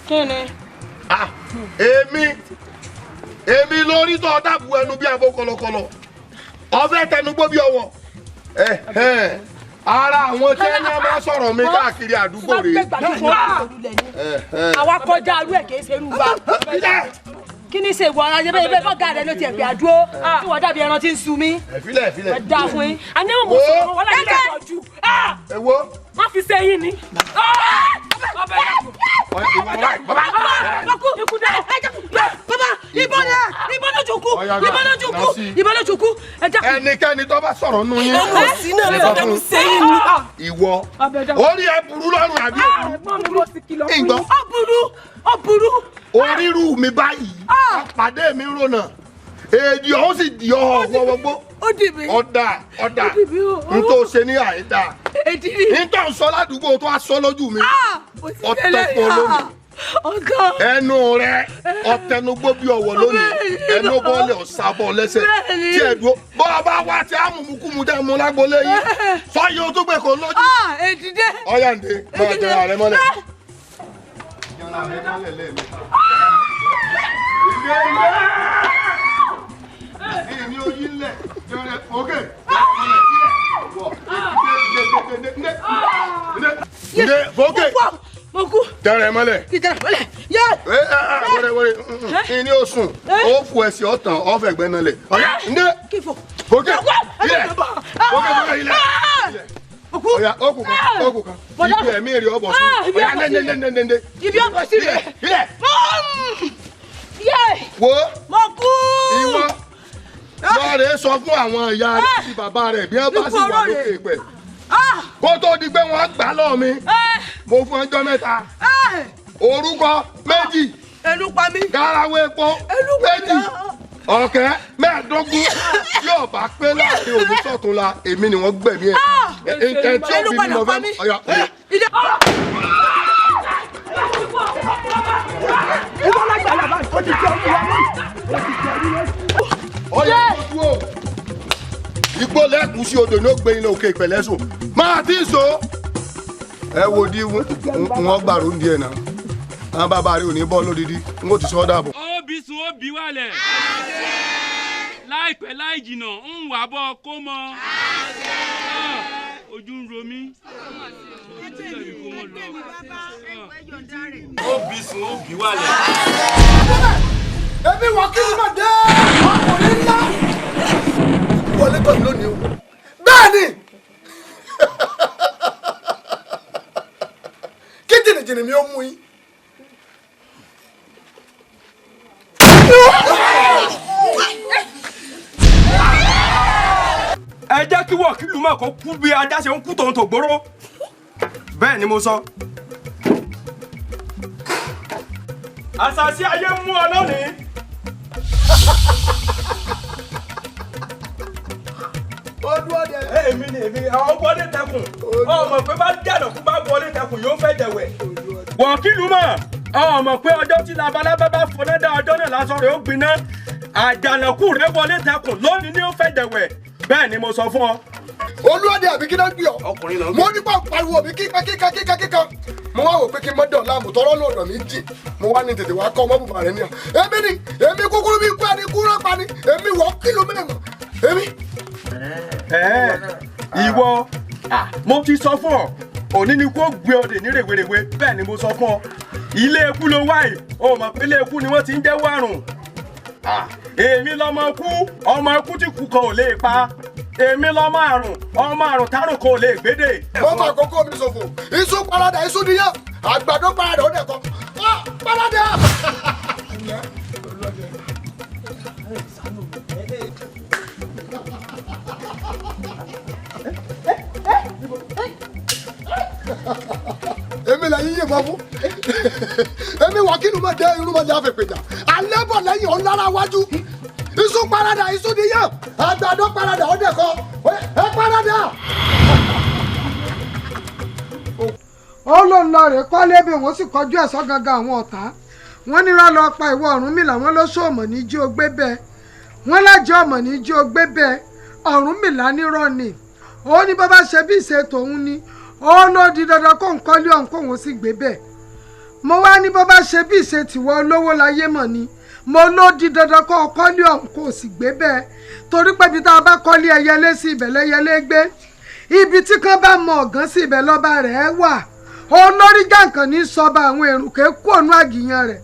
kíni. èmi lórí tó dàbù ẹnu bí abo kọlọkọlọ ọfẹ tẹnugbó bí ọwọ́ ara àwọn tí ẹni a máa sọ̀rọ̀ mi káàkiri àdúgbò rẹ̀. àwa kọjá arú ẹ̀ kìí ṣe irú wa. kí ni ṣe ìwọ ara yẹ bẹ́ẹ̀ fọ́gà rẹ ló ti ẹ̀gbẹ́ àdúró tí wọ́n dàbí ẹran tí ń sun mí. ẹ̀fílẹ̀. ẹ dá fún yín. àníwò mo sọ̀rọ̀ wọ́n láti lè pọ̀ jù. èwo. má fi ṣe yín ni. ìbọn lójú kú. ẹnikẹ́ni tó bá sọ̀rọ̀ nù yín. ìwọ orí ẹ burú lọ́rùn àbí ìgbọ́. ó burú. orírù mi báyìí pàdé mi rònà èdè ọ̀hún sì di ọ̀hún gbogbo. ọ̀dà n tó ṣe ní àìdá n tó ń sọ ládùúgbò tó a sọ lójú mi ọ̀tẹ̀pọ̀ lónìí ẹnu rẹ ọ̀tẹnugbó bí ọwọ́ lónìí ẹnu bọ́ọ̀lì ọ̀sàbọ̀ lẹ́sẹ̀ tí ẹ dúró bọ́ ọ bá wá tí a mú mukúmu dẹ́ mu lágbólé yìí sọ yìí o tó gbé kó lójú. ọ̀yà ǹdẹ máa jẹ ààrẹ mọ́lẹ̀. Ìní oyin lẹ̀ jẹrẹ òkè. Ǹdẹ fòkè. Mo kú. Jẹrẹ mọ́lẹ̀. Yẹ. Wẹ́rẹ́ ìní oṣùn ó fu ẹsẹ̀ ọ̀tàn ọ̀fẹ́ gbẹ́nà lẹ̀. Ǹdẹ fòkè ilẹ̀ fòkè ilẹ̀. Ọ̀yà okùn kan ibi ẹ̀mí èrè ọ̀bọ̀ sí. Ọ̀yà ndé. Ibi ọ̀bọ̀ sí rẹ̀. Ilẹ̀. Wo. Mo kú. Ìwọ. Lọ́ọ̀rẹ́ sọ fún àwọn ìyá rẹ̀ àti bàbá rẹ̀ bí wọ́n bá sì wà lókè pẹ̀. Kó tó di pé wọ́n gbà lọ́ọ̀ mi, mo fún ọjọ́ mẹ́ta. Orúkọ méjì. Garawa epo méjì. Ọ̀kẹ́ mẹ́ẹ̀ẹ́dógún yóò bá pé láàrin òbí sọ̀tún la èmi ni wọ́n gbẹ̀mí ẹ̀. Ẹ̀ tí ó bí mi lọ fẹ́ ọ̀yà. Ọ̀yà ojú o. Igbó lẹ́kùn sí odò ní ó gbé iná òkè ìpẹ̀lẹ́sùn. Máa tí ń so. Ẹ wo di wọ́n gbàrú díẹ̀ náà. Àwọn bàbá rẹ̀ ò ní bọ́ lódìdí. N ó ti sọ dàbọ̀. Óbí sun óbí wálẹ̀. Láìpẹ́ láì jìnnà ń wà bọ́ kó mọ. Ojú ń ro mí. Óbí sun óbí wálẹ̀. Èmi WOKILUMO dé ọkùnrin ńlá. Wọlé tọ̀ lónìí o. Bẹ́ẹ̀ni. Kí jìnnìjìnnì mi ó mú yín. Ẹ jẹ́ kí WOKILUMO kó kú bí ajá ṣe ń kú tòun tògbóró. Bẹ́ẹ̀ ni mo sọ. Àṣàṣì ayé mú ọ lónìí. Èmi ni àwọn wọlé tẹkùn. Ọmọ pé bá jàdọ̀kú bá wọlé tẹkùn yóò fẹ́ dẹ̀wẹ̀. WOKILUMO ọmọ pé ọjọ́ tí labalábá bá fọná dá ọjọ́ náà lásán rẹ̀ ó gbiná. Àjànàkú rẹ̀ wọlé tẹkùn lónìí ni ó fẹ́ dẹ̀wẹ̀. Bẹ́ẹ̀ ni mo sọ fún ọ. Olúọdẹ àbí kí náà gbé ọ. Ọkùnrin náà. Mo nípa pariwo mi kíkan. Mo wá wò pé kí n mọ dọ̀ láàmú tọrọ lọ́dọ̀ mi jì. Mo wá ní tètè wá kọ́ ọmọ bùbá rẹ ní à. Èmi kúkúrú bí pẹ́ ni kúrọ́ pa ni. Èmi WOKILUMO mẹ́mọ̀. Èmi. Ìwọ mo ti sọ fún ọ òní ni kó gbé ọdẹ ní rèwerèwe bẹ́ẹ̀ ni mo sọ fún ọ ilé ikú ló wáyé o mọ̀ pé ilé ikú ni wọ́n ti ń jẹ́wọ́ àrùn èmi lọmọ kú ọmọ ikú tí kú kan ò lè pa èmi lọmọ àrùn ọmọ àrùn tárùn kan ò lè gbédè. Mo fà kókó mi ṣòfò iṣu parada iṣu níyà àgbàdo parada ó dẹ̀kọ́ parada. Èmi là yíyé bọ́ fún èmi WOKILUMO dé irúmọdé àfẹ̀pẹ̀jà alẹ́ bọ̀ lẹ́yìn ọ̀nlára wájú iṣu parada iṣu níyà àgbàdo parada ó dẹ̀kọ́ ẹ parada. Ó lóun lọ rè kọ́lé bí wọ́n sì kọjú ẹ̀sọ́ gangan àwọn ọ̀tá wọ́n ní rán lọ pa ìwọ Ọ̀rúnmìlà wọ́n ló sọ ọmọ ní jí o gbé bẹ́ẹ̀ wọ́n lájẹ́ ọmọ ní jí o gbé bẹ́ẹ̀ Ọ̀rúnmìlà nírọ́ ni ó ní bàbá ṣe bí ìṣe tòun ni ó ló di dandan kó ń kọ́lé ọ̀hún kóun sì gbé bẹ́ẹ̀ mo wá ní bó bá ṣe bí ìṣe tìwọ olówó láyé mọ̀ ni mo ló di dandan kó o kọ́lé ọ̀hún kó o sì gbé bẹ́ẹ̀ torí pé ibi tá a bá kọ́lé ẹyẹlé sí ibẹ̀ lẹ́yẹlé gbé ibi tí kan bá mọ ọ̀gán sí ibẹ̀ lọ́ba rẹ̀ wà olórí jàǹkàn ní sọba àwọn èrùkẹ́ kú ònú àgìyàn rẹ̀